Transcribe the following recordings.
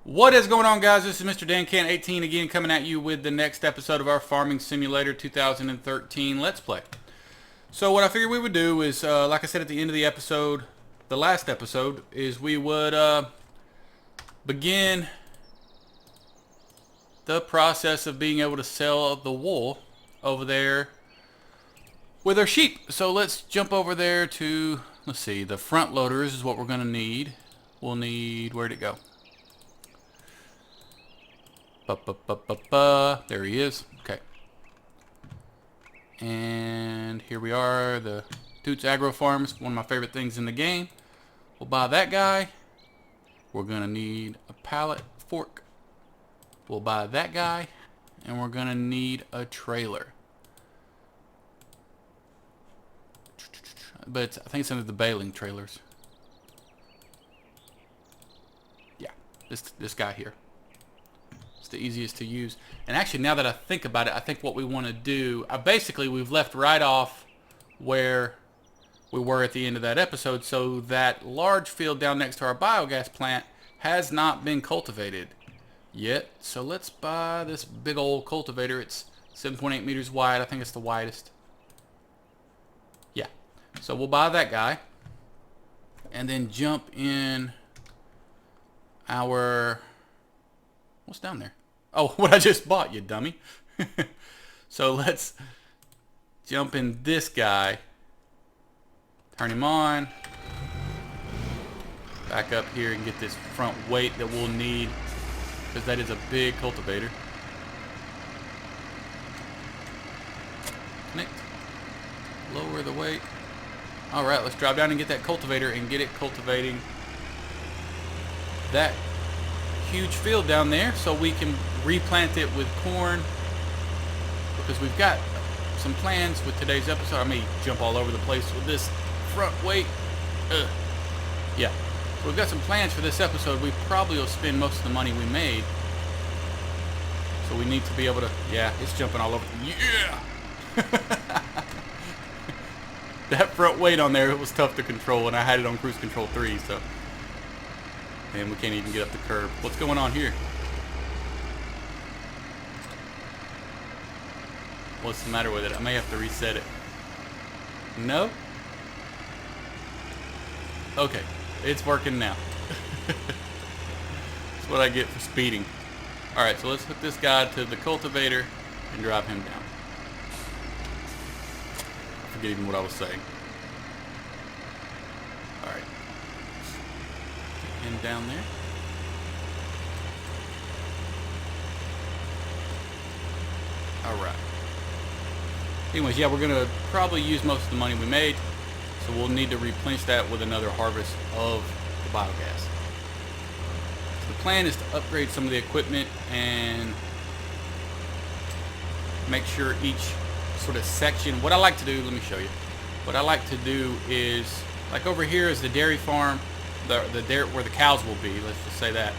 What is going on, guys? This is Mr. Dan Can 18 again, coming at you with the next episode of our Farming Simulator 2013 Let's Play. So what I figured we would do is, like I said at the end of the episode, the last episode, is we would begin the process of being able to sell the wool over there with our sheep. So let's jump over there to, let's see, the front loaders is what we're going to need. We'll need, where'd it go? There he is. Okay. And here we are, the Toots Agro Farms, one of my favorite things in the game. We'll buy that guy. We're going to need a pallet fork. We'll buy that guy. And we're going to need a trailer. But I think it's under the baling trailers. Yeah, this guy here. The easiest to use. And actually, now that I think about it, I think what we want to do, basically we've left right off where we were at the end of that episode, so that large field down next to our biogas plant has not been cultivated yet. So let's buy this big old cultivator. It's 7.8 meters wide. I think it's the widest. Yeah, so we'll buy that guy and then jump in our, what's down there? Oh, what I just bought, you dummy. So let's jump in this guy. Turn him on. Back up here and get this front weight that we'll need, because that is a big cultivator. Connect. Lower the weight. Alright, let's drop down and get that cultivator and get it cultivating that huge field down there so we can replant it with corn, because we've got some plans with today's episode. I may jump all over the place with this front weight. Yeah, so we've got some plans for this episode. We probably will spend most of the money we made, so we need to be able to, yeah, it's jumping all over. Yeah. That front weight on there, it was tough to control, and I had it on cruise control 3, so. And we can't even get up the curb. What's going on here? What's the matter with it? I may have to reset it. No? Okay. It's working now. That's what I get for speeding. Alright, so let's hook this guy to the cultivator and drive him down. I forget even what I was saying. Alright. And down there. Alright. Anyways, yeah, we're going to probably use most of the money we made, so we'll need to replenish that with another harvest of the biogas. So the plan is to upgrade some of the equipment and make sure each sort of section, what I like to do, let me show you. What I like to do is, like over here is the dairy farm, the dairy where the cows will be, let's just say that.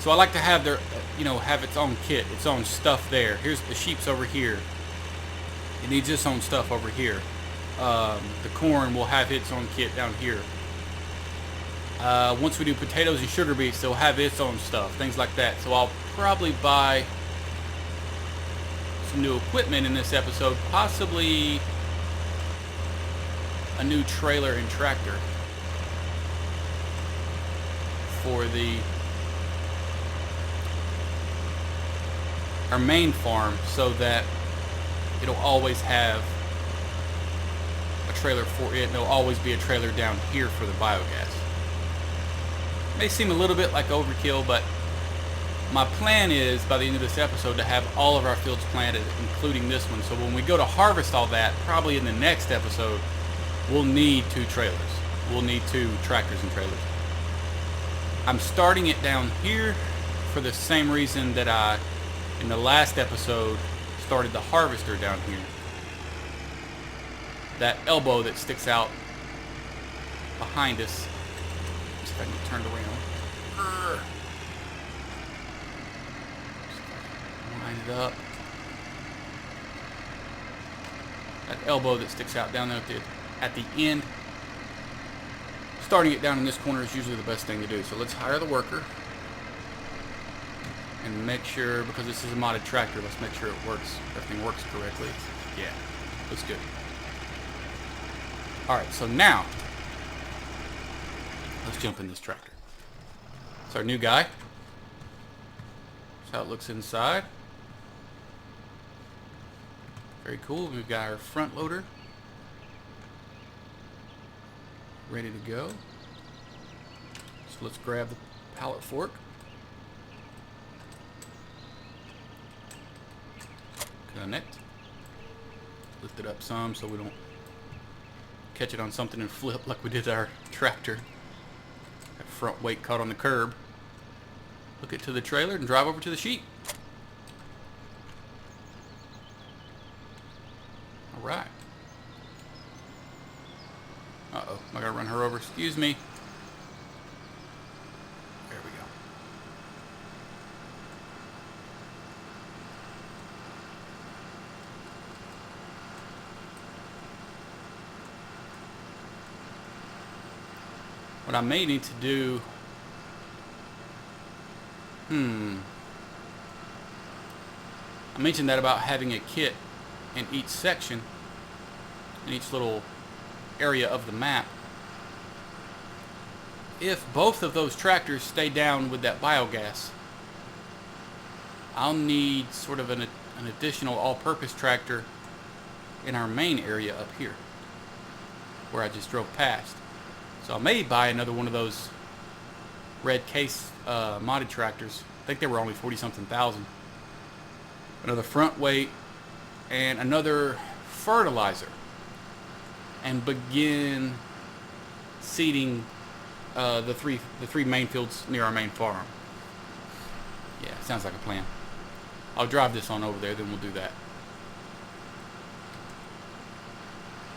So I like to have their, have its own kit, its own stuff there. Here's the sheep's over here. It needs its own stuff over here. The corn will have its own kit down here. Once we do potatoes and sugar beets, they'll have its own stuff, things like that. So I'll probably buy some new equipment in this episode, possibly a new trailer and tractor for our main farm, so that it'll always have a trailer for it. There'll always be a trailer down here for the biogas. May seem a little bit like overkill, but my plan is by the end of this episode to have all of our fields planted, including this one. So when we go to harvest all that, probably in the next episode, we'll need 2 trailers. We'll need 2 tractors and trailers. I'm starting it down here for the same reason that I, in the last episode, started the harvester down here. That elbow that sticks out behind us. Let's see if I can get turned around. Line it up. That elbow that sticks out down there at the end. Starting it down in this corner is usually the best thing to do. So let's hire the worker. and make sure, because this is a modded tractor, let's make sure it works. Everything works correctly. Yeah, looks good. Alright, so now, let's jump in this tractor. It's our new guy. That's how it looks inside. Very cool. We've got our front loader ready to go. So let's grab the pallet fork. Connect. Lift it up some so we don't catch it on something and flip like we did our tractor. That front weight caught on the curb. Hook it to the trailer and drive over to the sheep. Alright. Uh-oh, I gotta run her over. Excuse me. There we go. What I may need to do... I mentioned that about having a kit in each section, in each little area of the map. If both of those tractors stay down with that biogas, I'll need sort of an additional all-purpose tractor in our main area up here, where I just drove past. So I may buy another one of those red case modded tractors. I think they were only 40-something thousand. Another front weight and another fertilizer, and begin seeding the three main fields near our main farm. Yeah, sounds like a plan. I'll drive this on over there, then we'll do that.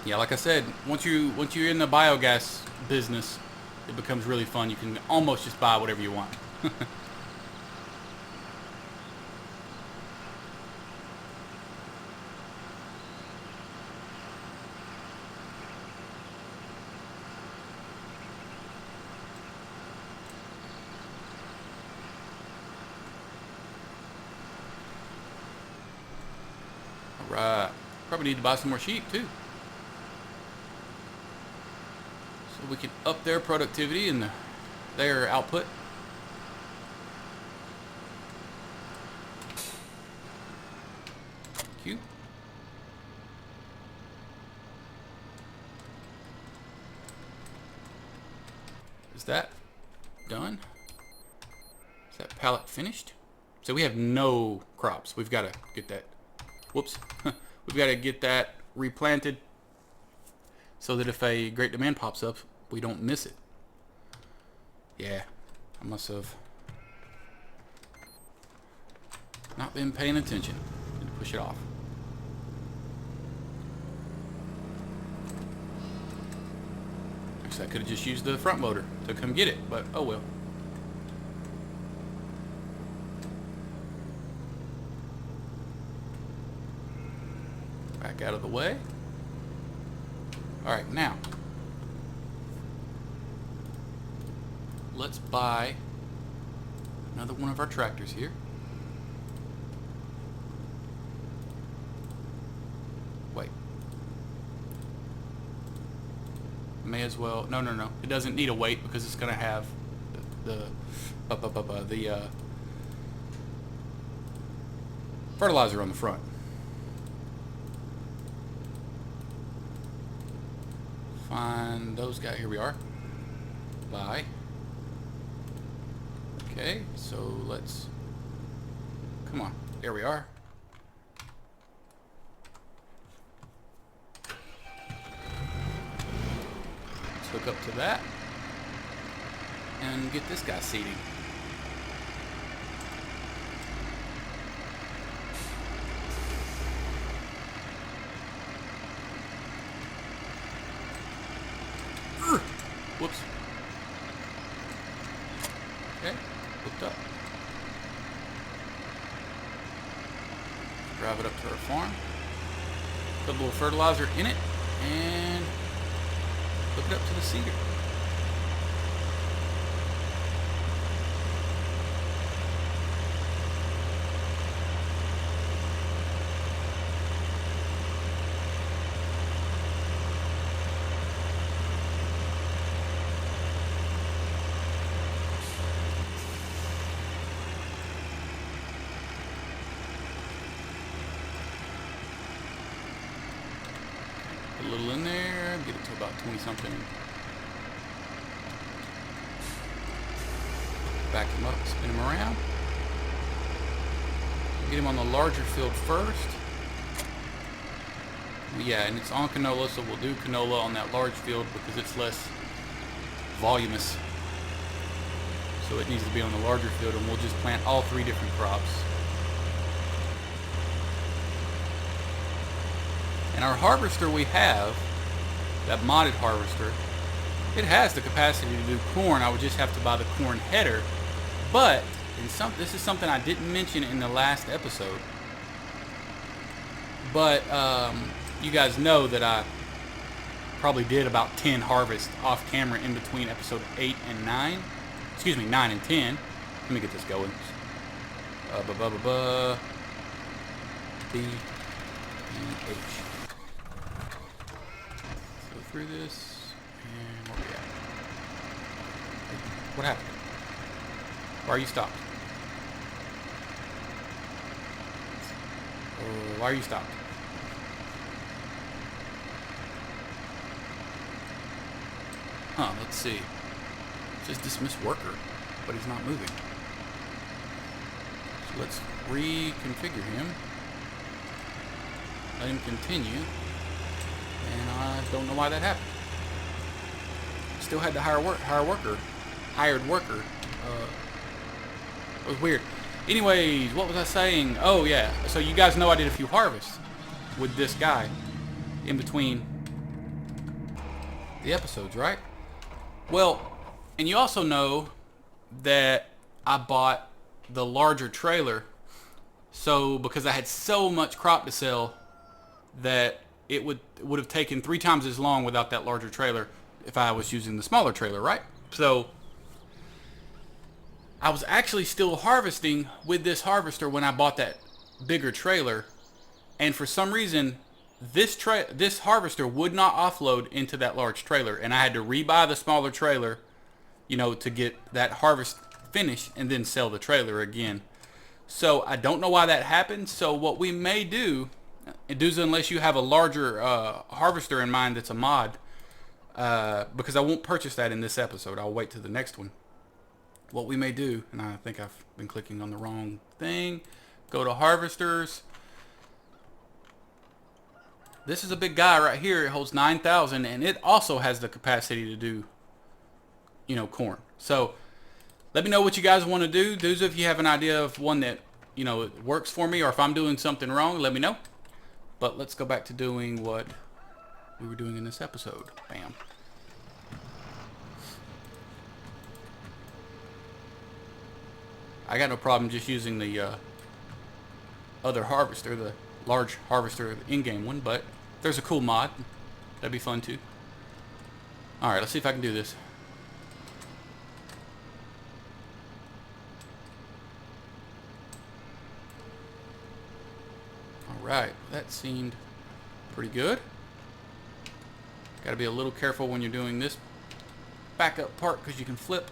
Yeah, like I said, once you're in the biogas business, it becomes really fun. You can almost just buy whatever you want. Alright. Probably need to buy some more sheep too, so we can up their productivity and their output. Thank you. Is that done? Is that pallet finished? So we have no crops. We've got to get that. Whoops. We've got to get that replanted so that if a great demand pops up, we don't miss it. Yeah, I must have not been paying attention. Need to push it off. Actually, I could have just used the front loader to come get it, but oh well. Back out of the way. Alright, now let's buy another one of our tractors here. Wait. May as well. No. It doesn't need a weight because it's going to have the fertilizer on the front. Find those guys. Here we are. Buy. Okay, so let's... Come on. There we are. Let's hook up to that. And get this guy seating. Whoops. Okay, hooked up. Drive it up to our farm. Put a little fertilizer in it and hook it up to the seeder. little in there. Get it to about 20 something. Back him up, spin him around. Get him on the larger field first. Yeah, and it's on canola, so we'll do canola on that large field because it's less voluminous. So it needs to be on the larger field, and we'll just plant all 3 different crops. And our harvester we have, that modded harvester, it has the capacity to do corn. I would just have to buy the corn header. But this is something I didn't mention in the last episode. But you guys know that I probably did about 10 harvests off camera in between episode 8 and 9. Excuse me, 9 and 10. Let me get this going. B, E, H. Go through this, and where we at? What happened? Why are you stopped? Why are you stopped? Let's see. It says dismiss worker, but he's not moving. So let's reconfigure him. Let him continue. And I don't know why that happened. Still had to hired worker. It was weird. Anyways, what was I saying? Oh yeah, so you guys know I did a few harvests with this guy in between the episodes, right? Well, and you also know that I bought the larger trailer, so because I had so much crop to sell that it would have taken 3 times as long without that larger trailer if I was using the smaller trailer, right? So I was actually still harvesting with this harvester when I bought that bigger trailer, and for some reason this harvester would not offload into that large trailer, and I had to rebuy the smaller trailer, you know, to get that harvest finished and then sell the trailer again. So I don't know why that happened. So what we may do, unless you have a larger harvester in mind that's a mod, because I won't purchase that in this episode, I'll wait to the next one. What we may do, and I think I've been clicking on the wrong thing, go to harvesters. This is a big guy right here. It holds 9,000, and it also has the capacity to do, you know, corn. So let me know what you guys want to do. Those if you have an idea of one that, you know, it works for me, or if I'm doing something wrong, let me know. But let's go back to doing what we were doing in this episode. Bam. I got no problem just using the other harvester, the large harvester, the in-game one, but if there's a cool mod, that'd be fun too. Alright, let's see if I can do this. Alright, that seemed pretty good. Gotta be a little careful when you're doing this backup part because you can flip.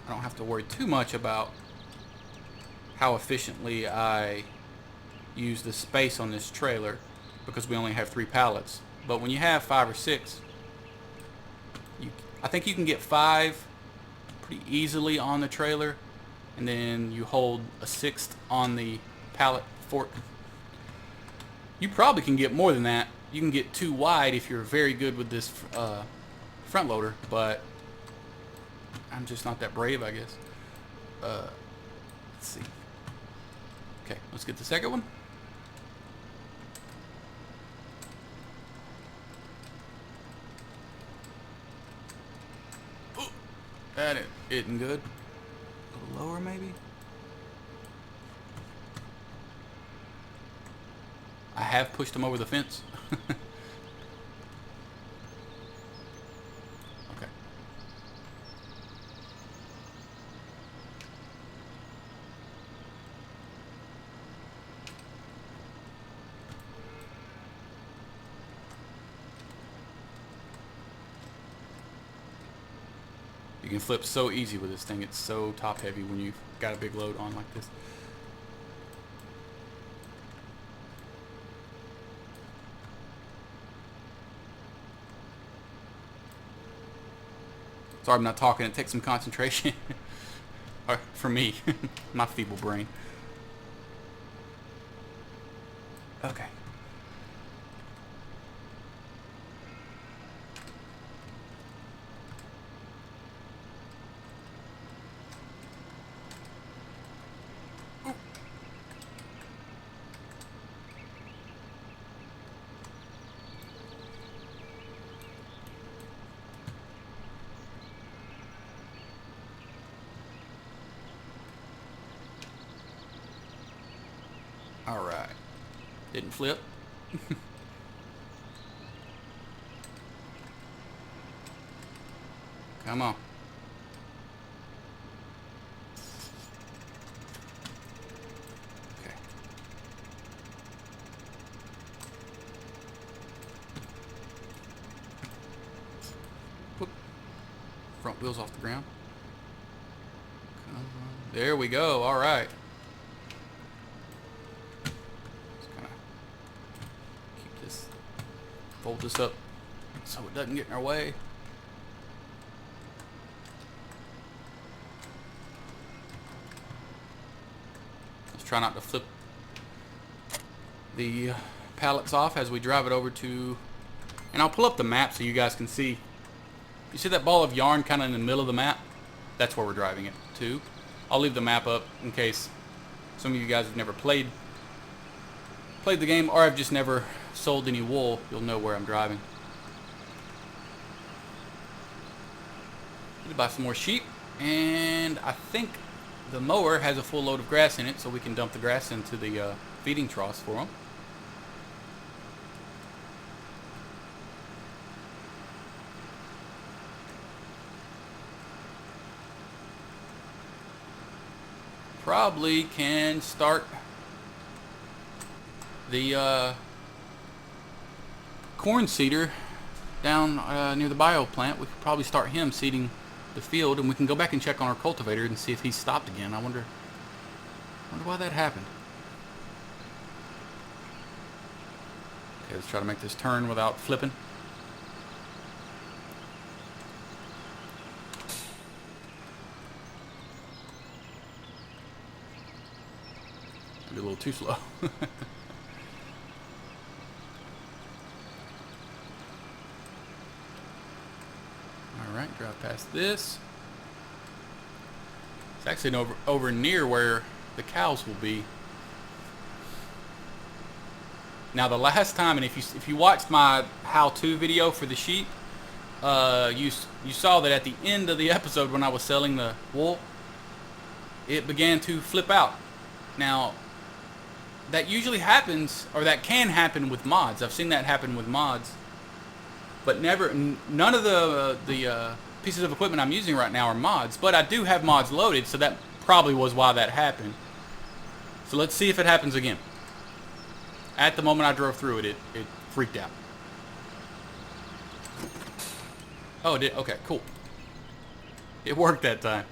I don't have to worry too much about how efficiently I use the space on this trailer because we only have 3 pallets. But when you have 5 or 6, I think you can get 5 pretty easily on the trailer, and then you hold a 6th on the pallet fork. You probably can get more than that. You can get 2 wide if you're very good with this front loader, but I'm just not that brave, I guess. Let's see. Okay, let's get the second one. Ooh, that isn't good. A little lower, maybe. I have pushed him over the fence. You can flip so easy with this thing. It's so top heavy when you've got a big load on like this. Sorry I'm not talking. It takes some concentration. For me. My feeble brain. Okay. All right. Didn't flip. Come on. Okay. Whoop. Front wheels off the ground. Come on. There we go. All right. Fold this up so it doesn't get in our way. Let's try not to flip the pallets off as we drive it over to, and I'll pull up the map so you guys can see. You see that ball of yarn kind of in the middle of the map? That's where we're driving it to. I'll leave the map up in case some of you guys have never played the game, or I've just never sold any wool. You'll know where I'm driving. Need to buy some more sheep, and I think the mower has a full load of grass in it, so we can dump the grass into the feeding troughs for them. Probably can start the corn seeder down near the bio plant. We could probably start him seeding the field, and we can go back and check on our cultivator and see if he's stopped again. I wonder why that happened. Okay, let's try to make this turn without flipping. Maybe a little too slow. Alright, drive past this. It's actually over near where the cows will be. Now the last time, and if you watched my how-to video for the sheep, you saw that at the end of the episode when I was selling the wool, it began to flip out. Now, that usually happens, or that can happen with mods. I've seen that happen with mods. But none of the pieces of equipment I'm using right now are mods. But I do have mods loaded, so that probably was why that happened. So let's see if it happens again. At the moment I drove through it, it freaked out. Oh, it did? Okay, cool. It worked that time.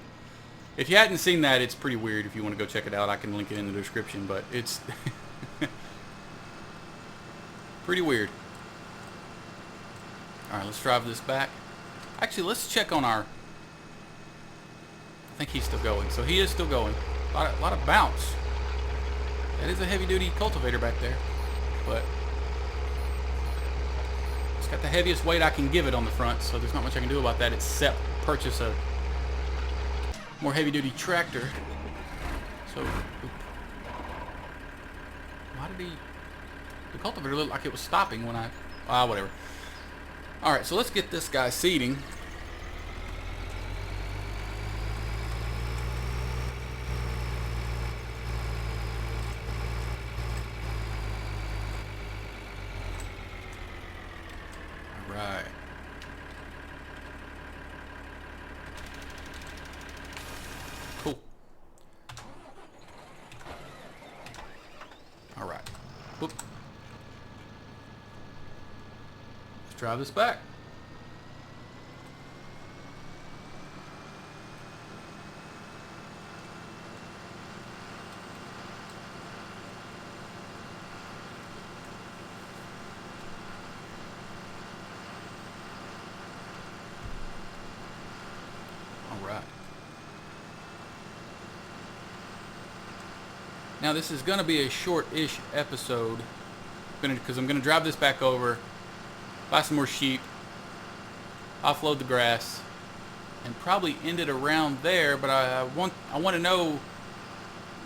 If you hadn't seen that, it's pretty weird. If you want to go check it out, I can link it in the description. But it's pretty weird. Alright, let's drive this back. Actually, let's check on our... I think he's still going. So he is still going. A lot of bounce. That is a heavy-duty cultivator back there. But it's got the heaviest weight I can give it on the front, so there's not much I can do about that except purchase a more heavy-duty tractor. So, why did the cultivator looked like it was stopping when whatever. Alright, so let's get this guy seeding. Alright. Cool. Alright. Whoop. Drive this back. Now this is going to be a short-ish episode, because I'm going to drive this back over, buy some more sheep, offload the grass, and probably end it around there. But I want to know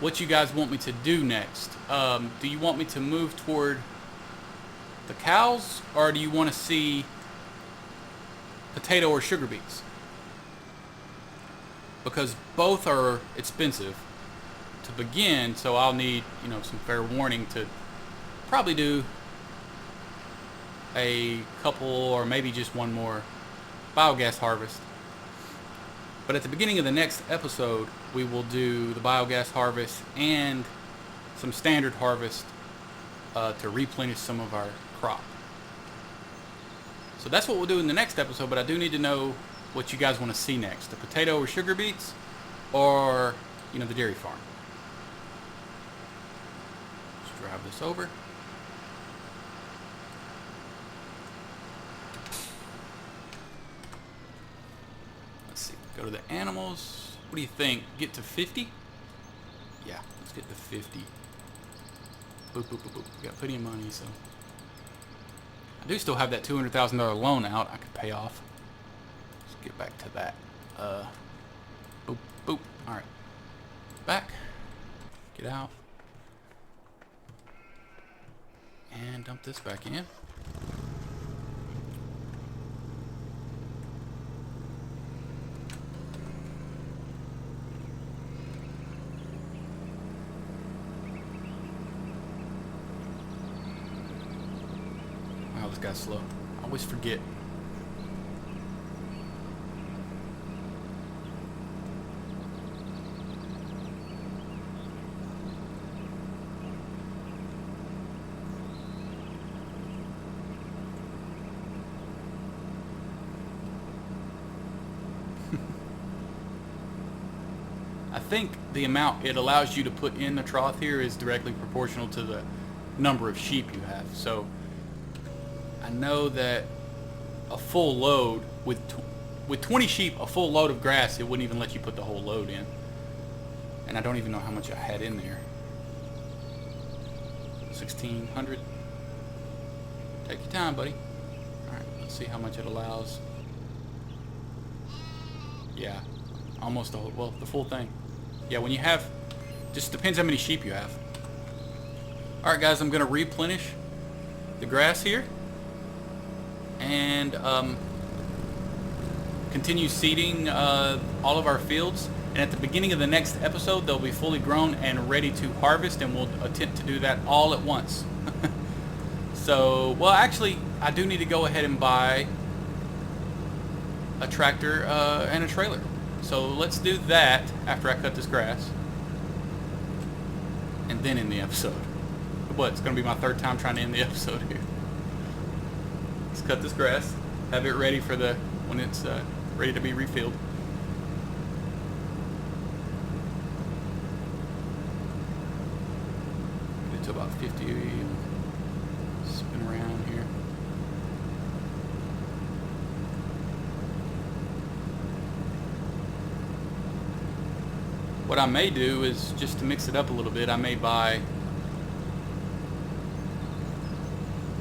what you guys want me to do next. Do you want me to move toward the cows, or do you want to see potato or sugar beets? Because both are expensive to begin, so I'll need, some fair warning to probably do a couple or maybe just one more biogas harvest. But at the beginning of the next episode, we will do the biogas harvest and some standard harvest to replenish some of our crop. So that's what we'll do in the next episode, but I do need to know what you guys want to see next. The potato or sugar beets, or, the dairy farm. Let's drive this over. Let's see, go to the animals. What do you think? Get to 50? Yeah, let's get to 50. Boop, boop, boop, boop. We got plenty of money, so. I do still have that $200,000 loan out I could pay off. Let's get back to that. Boop, boop. Alright. Back. Get out. And dump this back in. Wow, this guy's slow. I always forget. I think the amount it allows you to put in the trough here is directly proportional to the number of sheep you have. So I know that a full load with 20 sheep, a full load of grass, it wouldn't even let you put the whole load in. And I don't even know how much I had in there. 1,600. Take your time, buddy. All right, let's see how much it allows. Yeah, almost the whole, well, the full thing. Yeah, when you have, just depends how many sheep you have. All right, guys, I'm gonna replenish the grass here and continue seeding all of our fields. And at the beginning of the next episode, they'll be fully grown and ready to harvest, and we'll attempt to do that all at once. So, well, actually, I do need to go ahead and buy a tractor and a trailer. So let's do that after I cut this grass, and then end the episode. What? It's going to be my third time trying to end the episode here. Let's cut this grass, have it ready for the when it's ready to be refilled. Get it to about 50. Spin around here. What I may do is, just to mix it up a little bit, I may buy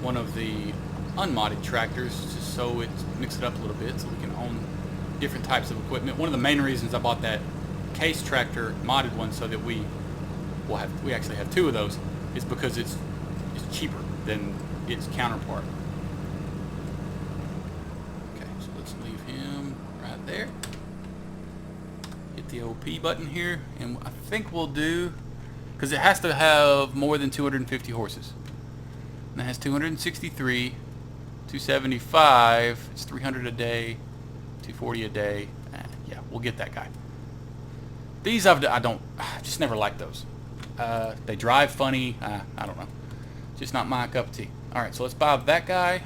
one of the unmodded tractors just so it mix it up a little bit so we can own different types of equipment. One of the main reasons I bought that case tractor modded one so that we actually have two of those is because it's cheaper than its counterpart. Okay, so let's leave him right there. Hit the OP button here, and I think we'll do, because it has to have more than 250 horses. And it has 263, 275, it's 300 a day, 240 a day. Yeah, we'll get that guy. These I just never liked those. They drive funny. I don't know. Just not my cup of tea. All right, so let's buy that guy.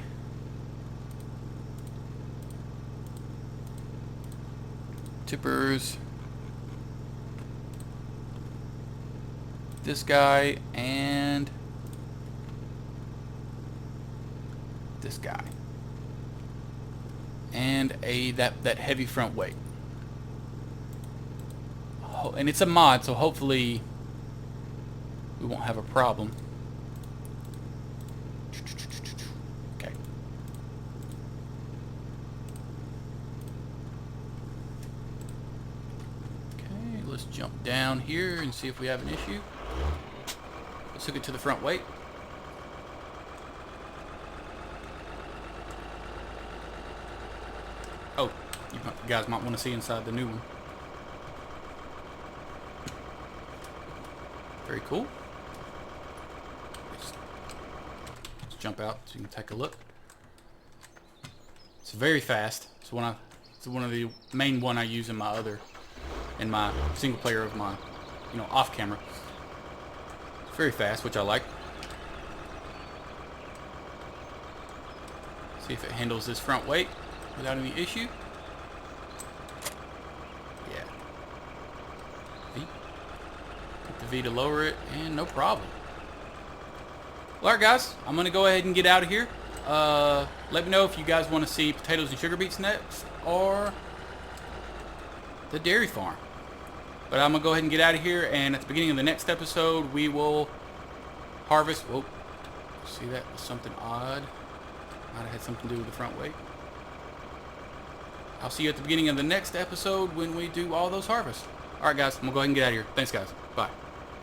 Tippers. This guy and this guy. And that heavy front weight. And it's a mod, so hopefully we won't have a problem. Okay. Okay, let's jump down here and see if we have an issue. Let's hook it to the front weight. Oh, you guys might want to see inside the new one. Very cool. Let's jump out so you can take a look. It's very fast. It's one of the main one I use in my single player of my, off camera. It's very fast, which I like. See if it handles this front weight without any issue. Yeah. V. Put the V to lower it, and no problem. Well, alright guys, I'm going to go ahead and get out of here. Let me know if you guys want to see potatoes and sugar beets next, or the dairy farm. But I'm going to go ahead and get out of here, and at the beginning of the next episode, we will harvest. Whoa. See, that was something odd. Might have had something to do with the front weight. I'll see you at the beginning of the next episode when we do all those harvests. Alright guys, I'm going to go ahead and get out of here. Thanks guys. Bye.